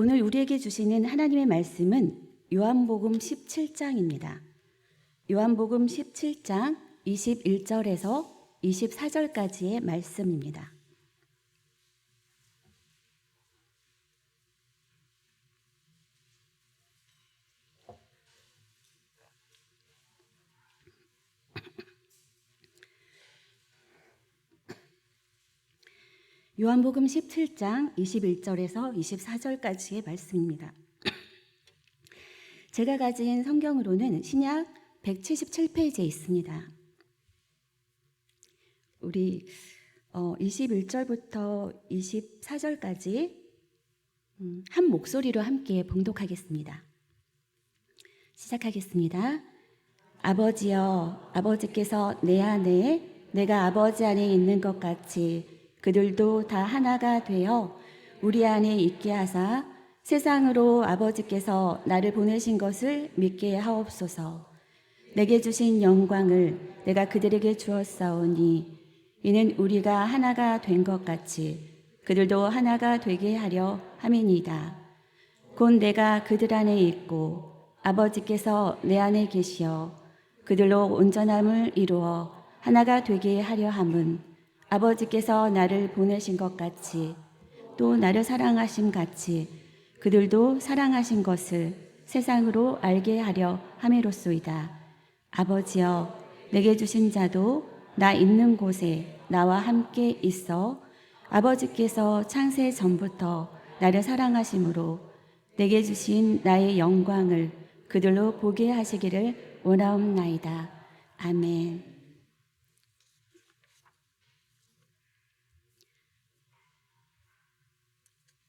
오늘 우리에게 주시는 하나님의 말씀은 요한복음 17장입니다. 요한복음 17장 21절에서 24절까지의 말씀입니다. 요한복음 17장 21절에서 24절까지의 말씀입니다. 제가 가진 성경으로는 신약 177페이지에 있습니다. 우리 21절부터 24절까지 한 목소리로 함께 봉독하겠습니다. 시작하겠습니다. 아버지여, 아버지께서 내 안에 내가 아버지 안에 있는 것 같이 그들도 다 하나가 되어 우리 안에 있게 하사 세상으로 아버지께서 나를 보내신 것을 믿게 하옵소서. 내게 주신 영광을 내가 그들에게 주었사오니 이는 우리가 하나가 된 것 같이 그들도 하나가 되게 하려 함이니이다. 곧 내가 그들 안에 있고 아버지께서 내 안에 계시어 그들로 온전함을 이루어 하나가 되게 하려 함은 아버지께서 나를 보내신 것 같이 또 나를 사랑하심 같이 그들도 사랑하신 것을 세상으로 알게 하려 함이로소이다. 아버지여, 내게 주신 자도 나 있는 곳에 나와 함께 있어 아버지께서 창세 전부터 나를 사랑하심으로 내게 주신 나의 영광을 그들로 보게 하시기를 원하옵나이다. 아멘.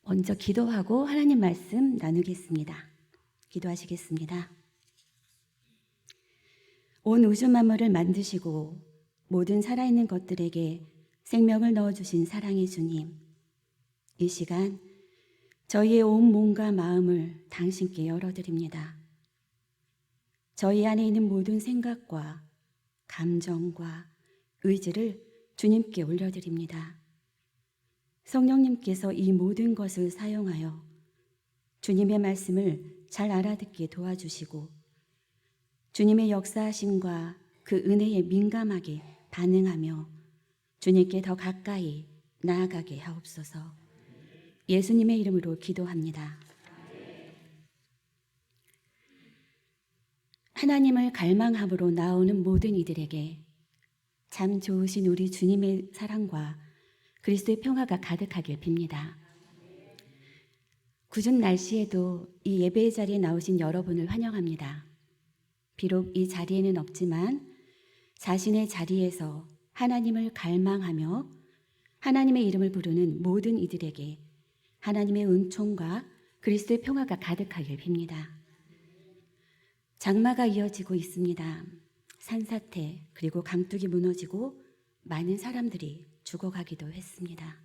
먼저 기도하고 하나님 말씀 나누겠습니다. 기도하시겠습니다. 온 우주 만물을 만드시고 모든 살아있는 것들에게 생명을 넣어주신 사랑의 주님, 이 시간 저희의 온 몸과 마음을 당신께 열어드립니다. 저희 안에 있는 모든 생각과 감정과 의지를 주님께 올려드립니다. 성령님께서 이 모든 것을 사용하여 주님의 말씀을 잘 알아듣게 도와주시고 주님의 역사하심과 그 은혜에 민감하게 반응하며 주님께 더 가까이 나아가게 하옵소서. 예수님의 이름으로 기도합니다. 하나님을 갈망함으로 나오는 모든 이들에게 참 좋으신 우리 주님의 사랑과 그리스도의 평화가 가득하길 빕니다. 궂은 날씨에도 이 예배의 자리에 나오신 여러분을 환영합니다. 비록 이 자리에는 없지만 자신의 자리에서 하나님을 갈망하며 하나님의 이름을 부르는 모든 이들에게 하나님의 은총과 그리스도의 평화가 가득하길 빕니다. 장마가 이어지고 있습니다. 산사태 그리고 강둑이 무너지고 많은 사람들이 죽어가기도 했습니다.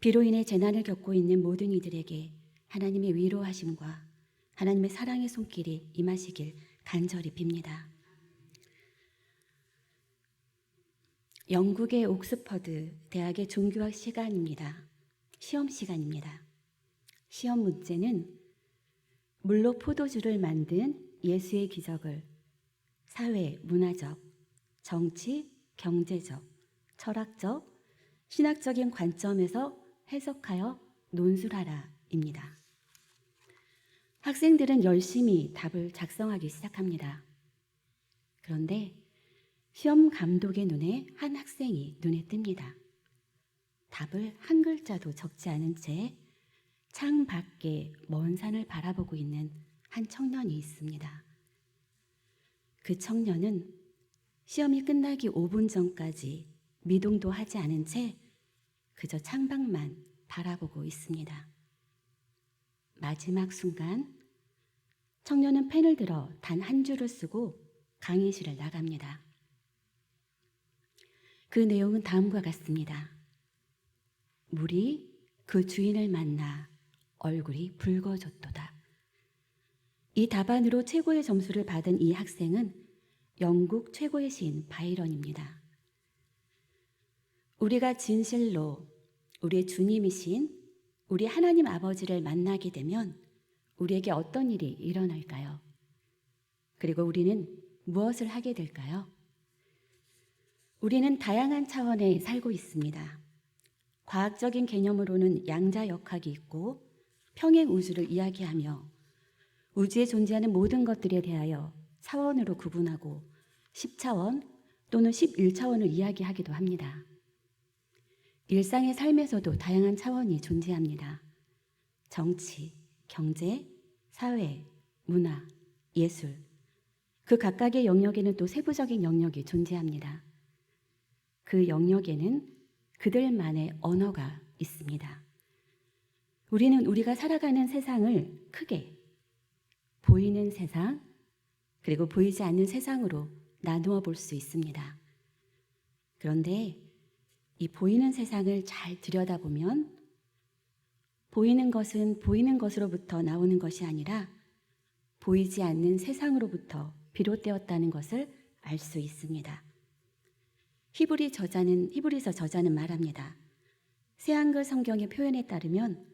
비로 인해 재난을 겪고 있는 모든 이들에게 하나님의 위로하심과 하나님의 사랑의 손길이 임하시길 간절히 빕니다. 영국의 옥스퍼드 대학의 종교학 시간입니다. 시험 시간입니다. 시험 문제는 물로 포도주를 만든 예수의 기적을 사회, 문화적, 정치, 경제적, 철학적, 신학적인 관점에서 해석하여 논술하라입니다. 학생들은 열심히 답을 작성하기 시작합니다. 그런데 시험 감독의 눈에 한 학생이 눈에 띕니다. 답을 한 글자도 적지 않은 채 창 밖에 먼 산을 바라보고 있는 한 청년이 있습니다. 그 청년은 시험이 끝나기 5분 전까지 미동도 하지 않은 채 그저 창밖만 바라보고 있습니다. 마지막 순간 청년은 펜을 들어 단 한 줄을 쓰고 강의실을 나갑니다. 그 내용은 다음과 같습니다. 물이 그 주인을 만나 얼굴이 붉어졌도다. 이 답안으로 최고의 점수를 받은 이 학생은 영국 최고의 시인 바이런입니다. 우리가 진실로 우리의 주님이신 우리 하나님 아버지를 만나게 되면 우리에게 어떤 일이 일어날까요? 그리고 우리는 무엇을 하게 될까요? 우리는 다양한 차원에 살고 있습니다. 과학적인 개념으로는 양자역학이 있고 평행 우주를 이야기하며 우주에 존재하는 모든 것들에 대하여 차원으로 구분하고 10차원 또는 11차원을 이야기하기도 합니다. 일상의 삶에서도 다양한 차원이 존재합니다. 정치, 경제, 사회, 문화, 예술, 그 각각의 영역에는 또 세부적인 영역이 존재합니다. 그 영역에는 그들만의 언어가 있습니다. 우리는 우리가 살아가는 세상을 크게 보이는 세상, 그리고 보이지 않는 세상으로 나누어 볼 수 있습니다. 그런데 이 보이는 세상을 잘 들여다보면 보이는 것은 보이는 것으로부터 나오는 것이 아니라 보이지 않는 세상으로부터 비롯되었다는 것을 알 수 있습니다. 히브리서 저자는 말합니다. 새한글 성경의 표현에 따르면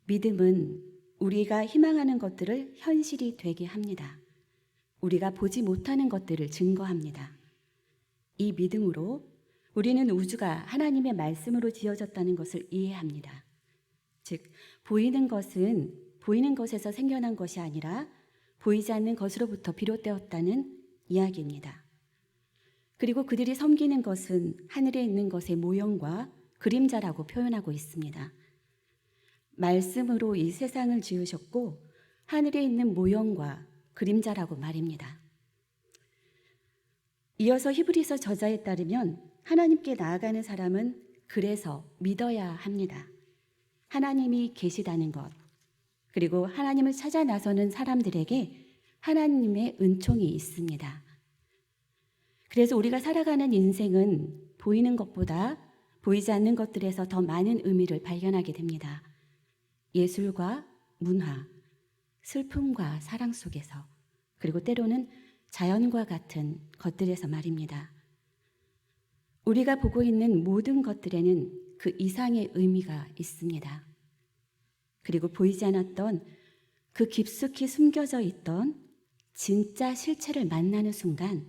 믿음은 우리가 희망하는 것들을 현실이 되게 합니다. 우리가 보지 못하는 것들을 증거합니다. 이 믿음으로 우리는 우주가 하나님의 말씀으로 지어졌다는 것을 이해합니다. 즉, 보이는 것은 보이는 것에서 생겨난 것이 아니라 보이지 않는 것으로부터 비롯되었다는 이야기입니다. 그리고 그들이 섬기는 것은 하늘에 있는 것의 모형과 그림자라고 표현하고 있습니다. 말씀으로 이 세상을 지으셨고 하늘에 있는 모형과 그림자라고 말입니다. 이어서 히브리서 저자에 따르면 하나님께 나아가는 사람은 그래서 믿어야 합니다. 하나님이 계시다는 것, 그리고 하나님을 찾아 나서는 사람들에게 하나님의 은총이 있습니다. 그래서 우리가 살아가는 인생은 보이는 것보다 보이지 않는 것들에서 더 많은 의미를 발견하게 됩니다. 예술과 문화, 슬픔과 사랑 속에서, 그리고 때로는 자연과 같은 것들에서 말입니다. 우리가 보고 있는 모든 것들에는 그 이상의 의미가 있습니다. 그리고 보이지 않았던 그 깊숙이 숨겨져 있던 진짜 실체를 만나는 순간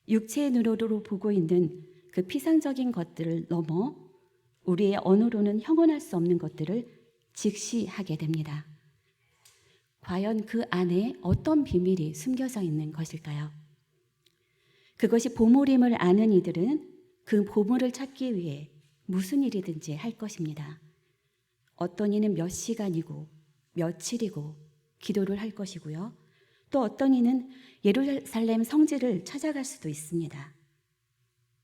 육체의 눈으로 보고 있는 그 피상적인 것들을 넘어 우리의 언어로는 형언할 수 없는 것들을 직시하게 됩니다. 과연 그 안에 어떤 비밀이 숨겨져 있는 것일까요? 그것이 보물임을 아는 이들은 그 보물을 찾기 위해 무슨 일이든지 할 것입니다. 어떤 이는 몇 시간이고 며칠이고 기도를 할 것이고요. 또 어떤 이는 예루살렘 성지를 찾아갈 수도 있습니다.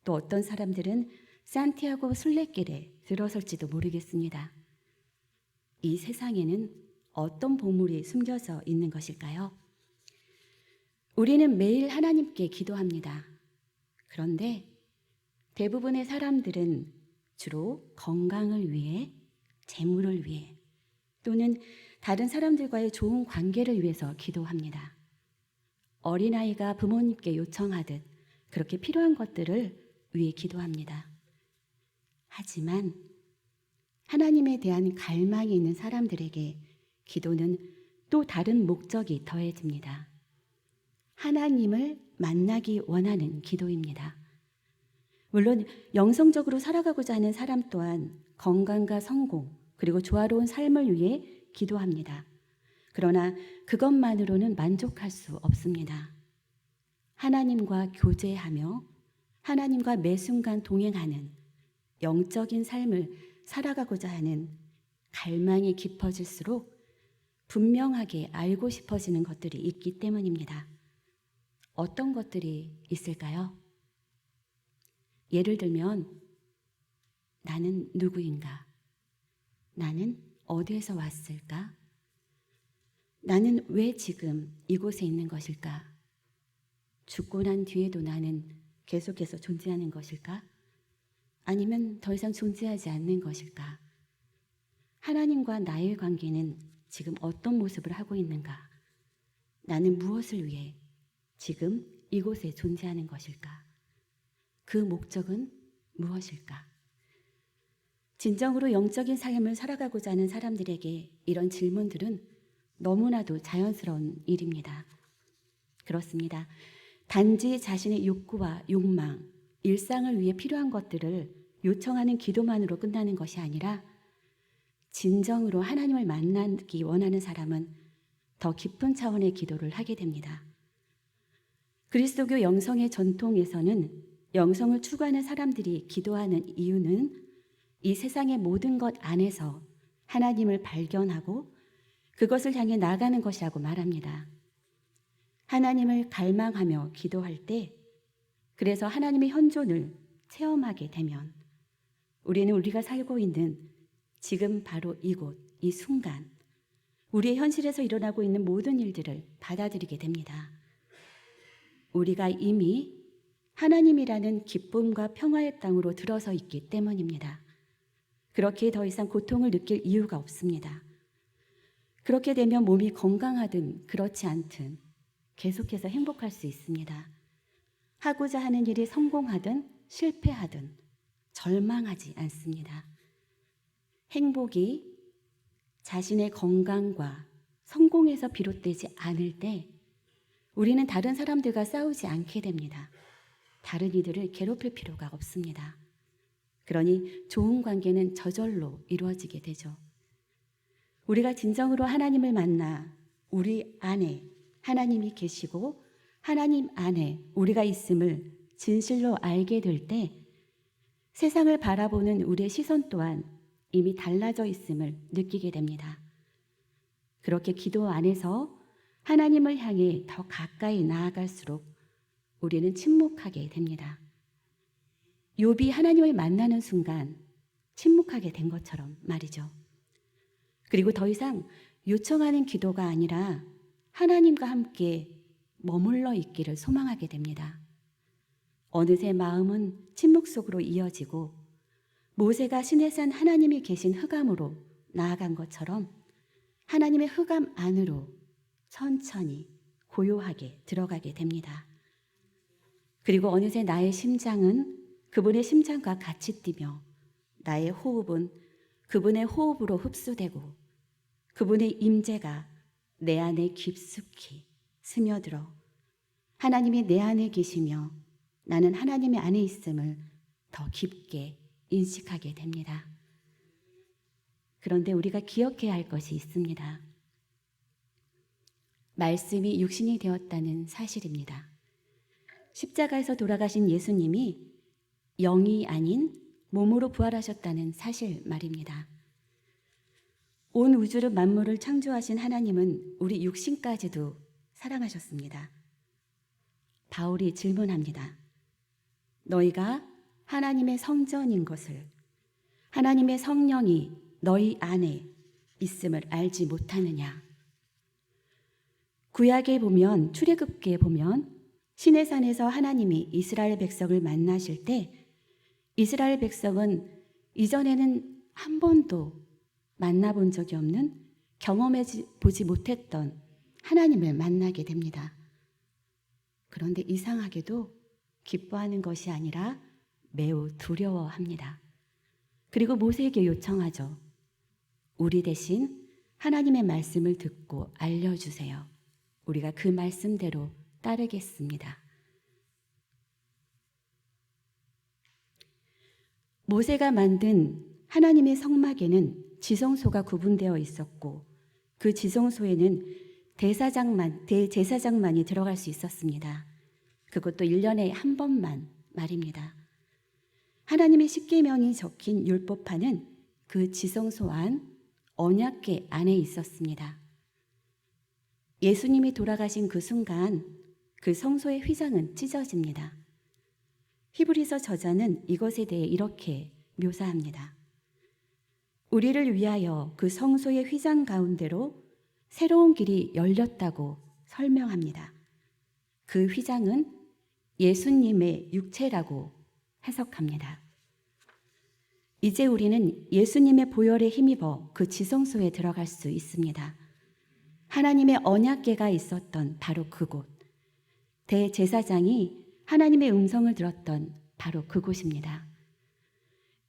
또 어떤 사람들은 산티아고 순례길에 들어설지도 모르겠습니다. 이 세상에는 어떤 보물이 숨겨져 있는 것일까요? 우리는 매일 하나님께 기도합니다. 그런데 대부분의 사람들은 주로 건강을 위해, 재물을 위해, 또는 다른 사람들과의 좋은 관계를 위해서 기도합니다. 어린아이가 부모님께 요청하듯 그렇게 필요한 것들을 위해 기도합니다. 하지만 하나님에 대한 갈망이 있는 사람들에게 기도는 또 다른 목적이 더해집니다. 하나님을 만나기 원하는 기도입니다. 물론 영성적으로 살아가고자 하는 사람 또한 건강과 성공, 그리고 조화로운 삶을 위해 기도합니다. 그러나 그것만으로는 만족할 수 없습니다. 하나님과 교제하며 하나님과 매 순간 동행하는 영적인 삶을 살아가고자 하는 갈망이 깊어질수록 분명하게 알고 싶어지는 것들이 있기 때문입니다. 어떤 것들이 있을까요? 예를 들면 나는 누구인가? 나는 어디에서 왔을까? 나는 왜 지금 이곳에 있는 것일까? 죽고 난 뒤에도 나는 계속해서 존재하는 것일까? 아니면 더 이상 존재하지 않는 것일까? 하나님과 나의 관계는 지금 어떤 모습을 하고 있는가? 나는 무엇을 위해 지금 이곳에 존재하는 것일까? 그 목적은 무엇일까? 진정으로 영적인 삶을 살아가고자 하는 사람들에게 이런 질문들은 너무나도 자연스러운 일입니다. 그렇습니다. 단지 자신의 욕구와 욕망, 일상을 위해 필요한 것들을 요청하는 기도만으로 끝나는 것이 아니라 진정으로 하나님을 만나기 원하는 사람은 더 깊은 차원의 기도를 하게 됩니다. 그리스도교 영성의 전통에서는 영성을 추구하는 사람들이 기도하는 이유는 이 세상의 모든 것 안에서 하나님을 발견하고 그것을 향해 나아가는 것이라고 말합니다. 하나님을 갈망하며 기도할 때, 그래서 하나님의 현존을 체험하게 되면 우리는 우리가 살고 있는 지금 바로 이곳, 이 순간, 우리의 현실에서 일어나고 있는 모든 일들을 받아들이게 됩니다. 우리가 이미 하나님이라는 기쁨과 평화의 땅으로 들어서 있기 때문입니다. 그렇게 더 이상 고통을 느낄 이유가 없습니다. 그렇게 되면 몸이 건강하든 그렇지 않든 계속해서 행복할 수 있습니다. 하고자 하는 일이 성공하든 실패하든 절망하지 않습니다. 행복이 자신의 건강과 성공에서 비롯되지 않을 때 우리는 다른 사람들과 싸우지 않게 됩니다. 다른 이들을 괴롭힐 필요가 없습니다. 그러니 좋은 관계는 저절로 이루어지게 되죠. 우리가 진정으로 하나님을 만나 우리 안에 하나님이 계시고 하나님 안에 우리가 있음을 진실로 알게 될 때 세상을 바라보는 우리의 시선 또한 이미 달라져 있음을 느끼게 됩니다. 그렇게 기도 안에서 하나님을 향해 더 가까이 나아갈수록 우리는 침묵하게 됩니다. 욥이 하나님을 만나는 순간 침묵하게 된 것처럼 말이죠. 그리고 더 이상 요청하는 기도가 아니라 하나님과 함께 머물러 있기를 소망하게 됩니다. 어느새 마음은 침묵 속으로 이어지고 모세가 시내산 하나님이 계신 흑암으로 나아간 것처럼 하나님의 흑암 안으로 천천히 고요하게 들어가게 됩니다. 그리고 어느새 나의 심장은 그분의 심장과 같이 뛰며 나의 호흡은 그분의 호흡으로 흡수되고 그분의 임재가 내 안에 깊숙이 스며들어 하나님이 내 안에 계시며 나는 하나님의 안에 있음을 더 깊게 인식하게 됩니다. 그런데 우리가 기억해야 할 것이 있습니다. 말씀이 육신이 되었다는 사실입니다. 십자가에서 돌아가신 예수님이 영이 아닌 몸으로 부활하셨다는 사실 말입니다. 온 우주를 만물을 창조하신 하나님은 우리 육신까지도 사랑하셨습니다. 바울이 질문합니다. 너희가 하나님의 성전인 것을, 하나님의 성령이 너희 안에 있음을 알지 못하느냐? 구약에 보면, 출애굽기에 보면 시내산에서 하나님이 이스라엘 백성을 만나실 때 이스라엘 백성은 이전에는 한 번도 만나본 적이 없는, 경험해 보지 못했던 하나님을 만나게 됩니다. 그런데 이상하게도 기뻐하는 것이 아니라 매우 두려워합니다. 그리고 모세에게 요청하죠. 우리 대신 하나님의 말씀을 듣고 알려주세요. 우리가 그 말씀대로 따르겠습니다. 모세가 만든 하나님의 성막에는 지성소가 구분되어 있었고 그 지성소에는 대제사장만이 들어갈 수 있었습니다. 그것도 1년에 한 번만 말입니다. 하나님의 십계명이 적힌 율법판은 그 지성소 안 언약궤 안에 있었습니다. 예수님이 돌아가신 그 순간 그 성소의 휘장은 찢어집니다. 히브리서 저자는 이것에 대해 이렇게 묘사합니다. 우리를 위하여 그 성소의 휘장 가운데로 새로운 길이 열렸다고 설명합니다. 그 휘장은 예수님의 육체라고 해석합니다. 이제 우리는 예수님의 보혈에 힘입어 그 지성소에 들어갈 수 있습니다. 하나님의 언약궤가 있었던 바로 그곳, 대제사장이 하나님의 음성을 들었던 바로 그곳입니다.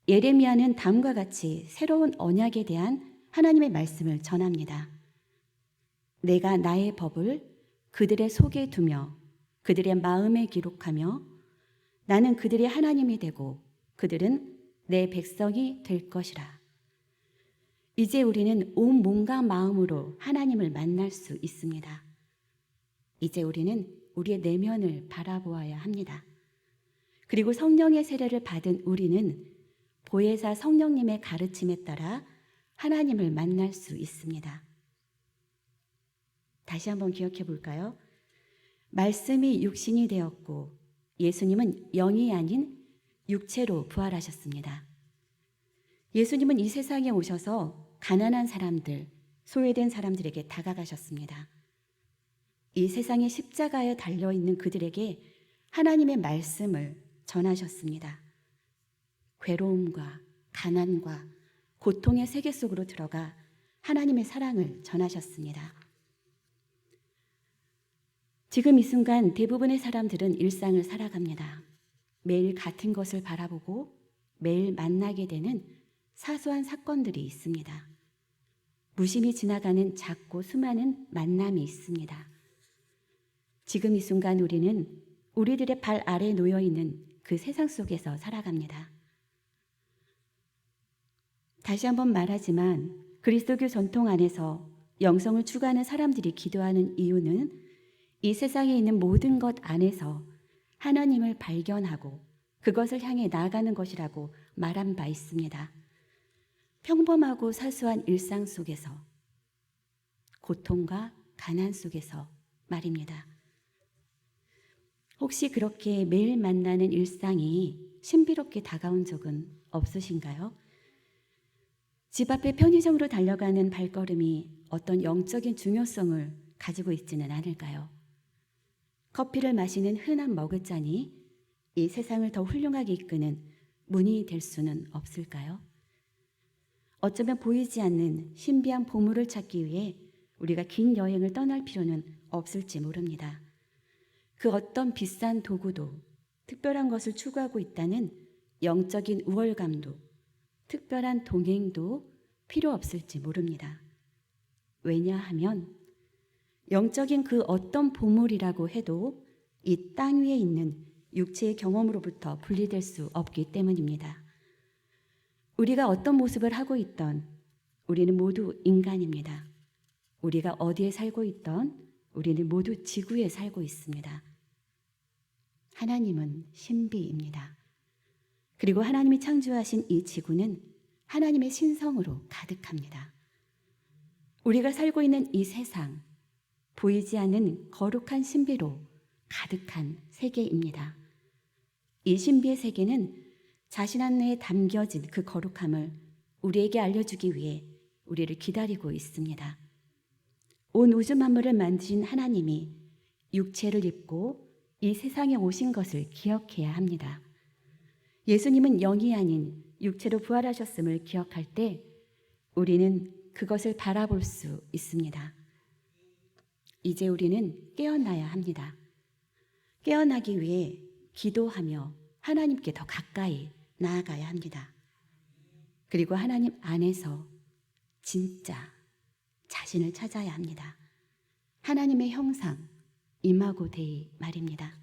예레미야는 다음과 같이 새로운 언약에 대한 하나님의 말씀을 전합니다. 내가 나의 법을 그들의 속에 두며 그들의 마음에 기록하며 나는 그들의 하나님이 되고 그들은 내 백성이 될 것이라. 이제 우리는 온 몸과 마음으로 하나님을 만날 수 있습니다. 이제 우리는 우리의 내면을 바라보아야 합니다. 그리고 성령의 세례를 받은 우리는 보혜사 성령님의 가르침에 따라 하나님을 만날 수 있습니다. 다시 한번 기억해 볼까요? 말씀이 육신이 되었고 예수님은 영이 아닌 육체로 부활하셨습니다. 예수님은 이 세상에 오셔서 가난한 사람들, 소외된 사람들에게 다가가셨습니다. 이 세상의 십자가에 달려있는 그들에게 하나님의 말씀을 전하셨습니다. 괴로움과 가난과 고통의 세계 속으로 들어가 하나님의 사랑을 전하셨습니다. 지금 이 순간 대부분의 사람들은 일상을 살아갑니다. 매일 같은 것을 바라보고 매일 만나게 되는 사소한 사건들이 있습니다. 무심히 지나가는 작고 수많은 만남이 있습니다. 지금 이 순간 우리는 우리들의 발 아래에 놓여 있는 그 세상 속에서 살아갑니다. 다시 한번 말하지만 그리스도교 전통 안에서 영성을 추구하는 사람들이 기도하는 이유는 이 세상에 있는 모든 것 안에서 하나님을 발견하고 그것을 향해 나아가는 것이라고 말한 바 있습니다. 평범하고 사소한 일상 속에서, 고통과 가난 속에서 말입니다. 혹시 그렇게 매일 만나는 일상이 신비롭게 다가온 적은 없으신가요? 집 앞에 편의점으로 달려가는 발걸음이 어떤 영적인 중요성을 가지고 있지는 않을까요? 커피를 마시는 흔한 머그잔이 이 세상을 더 훌륭하게 이끄는 문이 될 수는 없을까요? 어쩌면 보이지 않는 신비한 보물을 찾기 위해 우리가 긴 여행을 떠날 필요는 없을지 모릅니다. 그 어떤 비싼 도구도 특별한 것을 추구하고 있다는 영적인 우월감도 특별한 동행도 필요 없을지 모릅니다. 왜냐하면 영적인 그 어떤 보물이라고 해도 이 땅 위에 있는 육체의 경험으로부터 분리될 수 없기 때문입니다. 우리가 어떤 모습을 하고 있던 우리는 모두 인간입니다. 우리가 어디에 살고 있던 우리는 모두 지구에 살고 있습니다. 하나님은 신비입니다. 그리고 하나님이 창조하신 이 지구는 하나님의 신성으로 가득합니다. 우리가 살고 있는 이 세상, 보이지 않는 거룩한 신비로 가득한 세계입니다. 이 신비의 세계는 자신 안에 담겨진 그 거룩함을 우리에게 알려주기 위해 우리를 기다리고 있습니다. 온 우주 만물을 만드신 하나님이 육체를 입고 이 세상에 오신 것을 기억해야 합니다. 예수님은 영이 아닌 육체로 부활하셨음을 기억할 때 우리는 그것을 바라볼 수 있습니다. 이제 우리는 깨어나야 합니다. 깨어나기 위해 기도하며 하나님께 더 가까이 나아가야 합니다. 그리고 하나님 안에서 진짜 자신을 찾아야 합니다. 하나님의 형상, 이마고 데이 말입니다.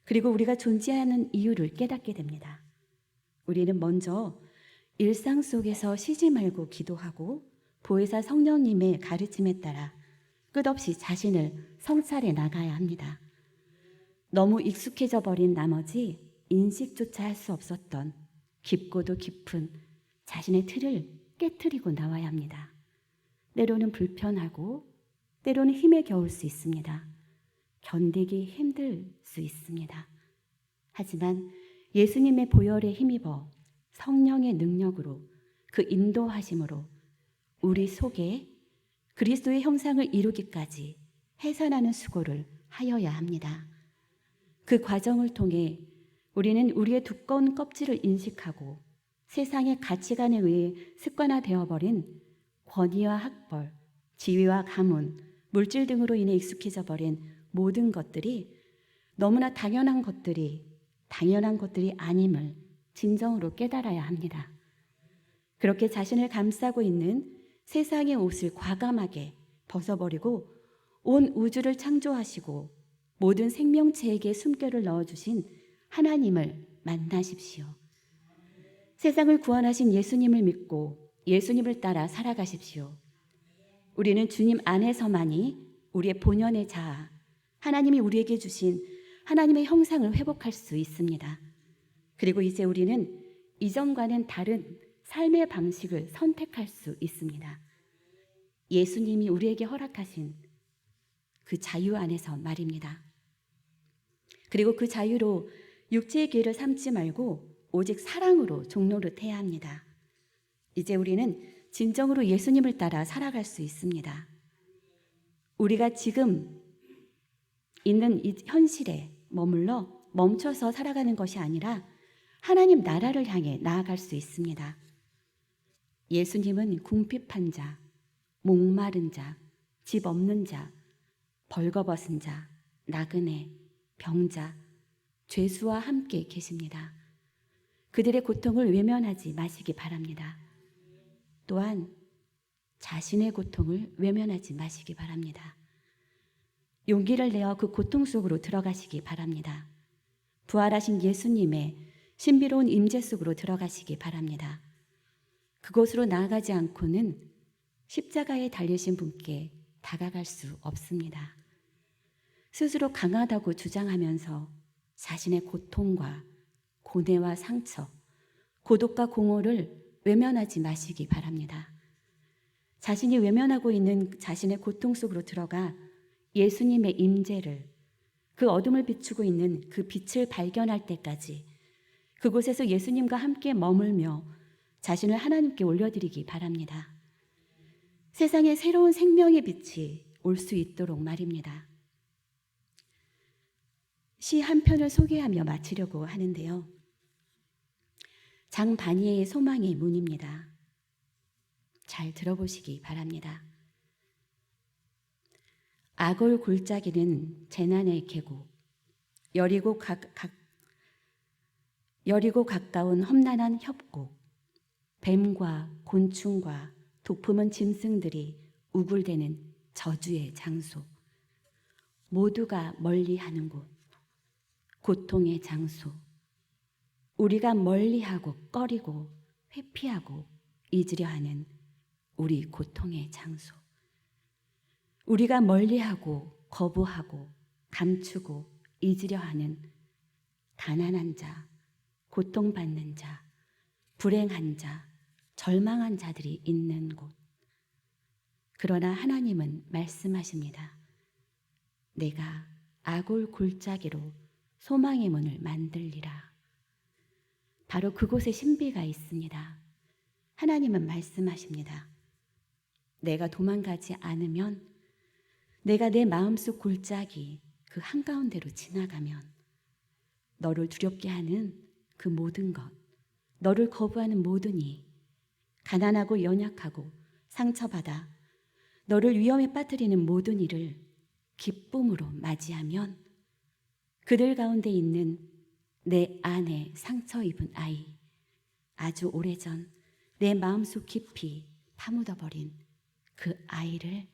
그리고 우리가 존재하는 이유를 깨닫게 됩니다. 우리는 먼저 일상 속에서 쉬지 말고 기도하고 보혜사 성령님의 가르침에 따라 끝없이 자신을 성찰해 나가야 합니다. 너무 익숙해져 버린 나머지 인식조차 할 수 없었던 깊고도 깊은 자신의 틀을 깨트리고 나와야 합니다. 때로는 불편하고 때로는 힘에 겨울 수 있습니다. 견디기 힘들 수 있습니다. 하지만 예수님의 보혈에 힘입어 성령의 능력으로 그 인도하심으로 우리 속에 그리스도의 형상을 이루기까지 해산하는 수고를 하여야 합니다. 그 과정을 통해 우리는 우리의 두꺼운 껍질을 인식하고 세상의 가치관에 의해 습관화되어버린 권위와 학벌, 지위와 가문, 물질 등으로 인해 익숙해져 버린 모든 것들이 너무나 당연한 것들이 아님을 진정으로 깨달아야 합니다. 그렇게 자신을 감싸고 있는 세상의 옷을 과감하게 벗어버리고 온 우주를 창조하시고 모든 생명체에게 숨결을 넣어주신 하나님을 만나십시오. 세상을 구원하신 예수님을 믿고 예수님을 따라 살아가십시오. 우리는 주님 안에서만이 우리의 본연의 자아, 하나님이 우리에게 주신 하나님의 형상을 회복할 수 있습니다. 그리고 이제 우리는 이전과는 다른 삶의 방식을 선택할 수 있습니다. 예수님이 우리에게 허락하신 그 자유 안에서 말입니다. 그리고 그 자유로 육체의 기회를 삼지 말고 오직 사랑으로 종노릇해야 합니다. 이제 우리는 진정으로 예수님을 따라 살아갈 수 있습니다. 우리가 지금 있는 이 현실에 멈춰서 살아가는 것이 아니라 하나님 나라를 향해 나아갈 수 있습니다. 예수님은 궁핍한 자, 목마른 자, 집 없는 자, 벌거벗은 자, 나그네, 병자, 죄수와 함께 계십니다. 그들의 고통을 외면하지 마시기 바랍니다. 또한 자신의 고통을 외면하지 마시기 바랍니다. 용기를 내어 그 고통 속으로 들어가시기 바랍니다. 부활하신 예수님의 신비로운 임재 속으로 들어가시기 바랍니다. 그곳으로 나아가지 않고는 십자가에 달리신 분께 다가갈 수 없습니다. 스스로 강하다고 주장하면서 자신의 고통과 고뇌와 상처, 고독과 공허를 외면하지 마시기 바랍니다. 자신이 외면하고 있는 자신의 고통 속으로 들어가 예수님의 임재를, 그 어둠을 비추고 있는 그 빛을 발견할 때까지 그곳에서 예수님과 함께 머물며 자신을 하나님께 올려드리기 바랍니다. 세상에 새로운 생명의 빛이 올 수 있도록 말입니다. 시 한 편을 소개하며 마치려고 하는데요. 장반이의 소망의 문입니다. 잘 들어보시기 바랍니다. 아골 골짜기는 재난의 계곡, 여리고 가까운 험난한 협곡, 뱀과 곤충과 독품은 짐승들이 우글대는 저주의 장소, 모두가 멀리하는 곳, 고통의 장소, 우리가 멀리하고 꺼리고 회피하고 잊으려 하는 우리 고통의 장소, 우리가 멀리하고 거부하고 감추고 잊으려 하는 가난한 자, 고통받는 자, 불행한 자, 절망한 자들이 있는 곳. 그러나 하나님은 말씀하십니다. 내가 아골 골짜기로 소망의 문을 만들리라. 바로 그곳에 신비가 있습니다. 하나님은 말씀하십니다. 내가 도망가지 않으면, 내가 내 마음속 골짜기 그 한가운데로 지나가면 너를 두렵게 하는 그 모든 것, 너를 거부하는 모든 이, 가난하고 연약하고 상처받아 너를 위험에 빠뜨리는 모든 일을 기쁨으로 맞이하면 그들 가운데 있는 내 안에 상처 입은 아이, 아주 오래전 내 마음속 깊이 파묻어버린 그 아이를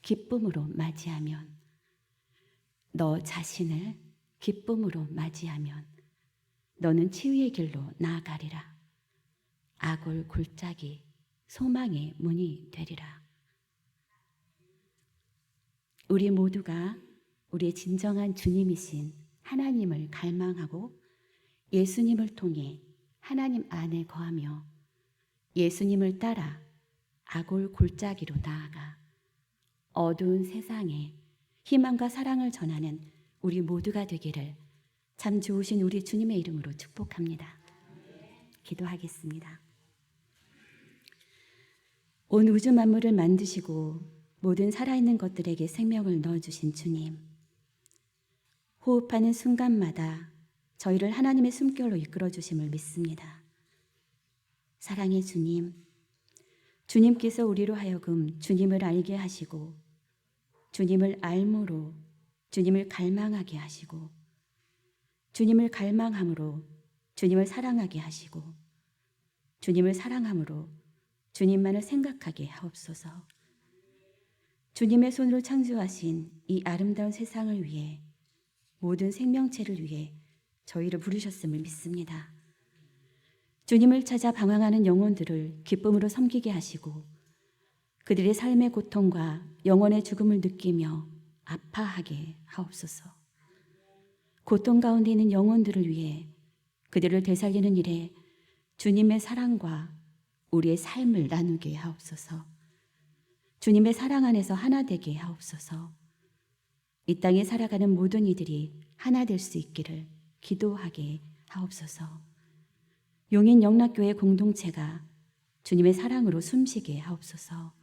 기쁨으로 맞이하면, 너 자신을 기쁨으로 맞이하면 너는 치유의 길로 나아가리라. 아골 골짜기 소망의 문이 되리라. 우리 모두가 우리의 진정한 주님이신 하나님을 갈망하고 예수님을 통해 하나님 안에 거하며 예수님을 따라 아골 골짜기로 나아가 어두운 세상에 희망과 사랑을 전하는 우리 모두가 되기를 참 좋으신 우리 주님의 이름으로 축복합니다. 기도하겠습니다. 온 우주 만물을 만드시고 모든 살아있는 것들에게 생명을 넣어주신 주님, 호흡하는 순간마다 저희를 하나님의 숨결로 이끌어주심을 믿습니다. 사랑의 주님, 주님께서 우리로 하여금 주님을 알게 하시고 주님을 알므로 주님을 갈망하게 하시고 주님을 갈망함으로 주님을 사랑하게 하시고 주님을 사랑함으로 주님만을 생각하게 하옵소서. 주님의 손으로 창조하신 이 아름다운 세상을 위해 모든 생명체를 위해 저희를 부르셨음을 믿습니다. 주님을 찾아 방황하는 영혼들을 기쁨으로 섬기게 하시고 그들의 삶의 고통과 영혼의 죽음을 느끼며 아파하게 하옵소서. 고통 가운데 있는 영혼들을 위해 그들을 되살리는 일에 주님의 사랑과 우리의 삶을 나누게 하옵소서. 주님의 사랑 안에서 하나 되게 하옵소서. 이 땅에 살아가는 모든 이들이 하나 될 수 있기를 기도하게 하옵소서. 용인 영락교회 공동체가 주님의 사랑으로 숨쉬게 하옵소서.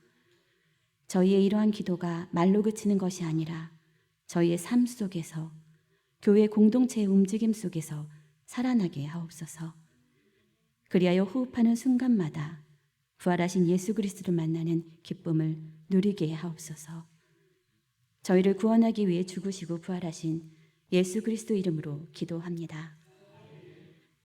저희의 이러한 기도가 말로 그치는 것이 아니라 저희의 삶 속에서 교회 공동체의 움직임 속에서 살아나게 하옵소서. 그리하여 호흡하는 순간마다 부활하신 예수 그리스도를 만나는 기쁨을 누리게 하옵소서. 저희를 구원하기 위해 죽으시고 부활하신 예수 그리스도 이름으로 기도합니다.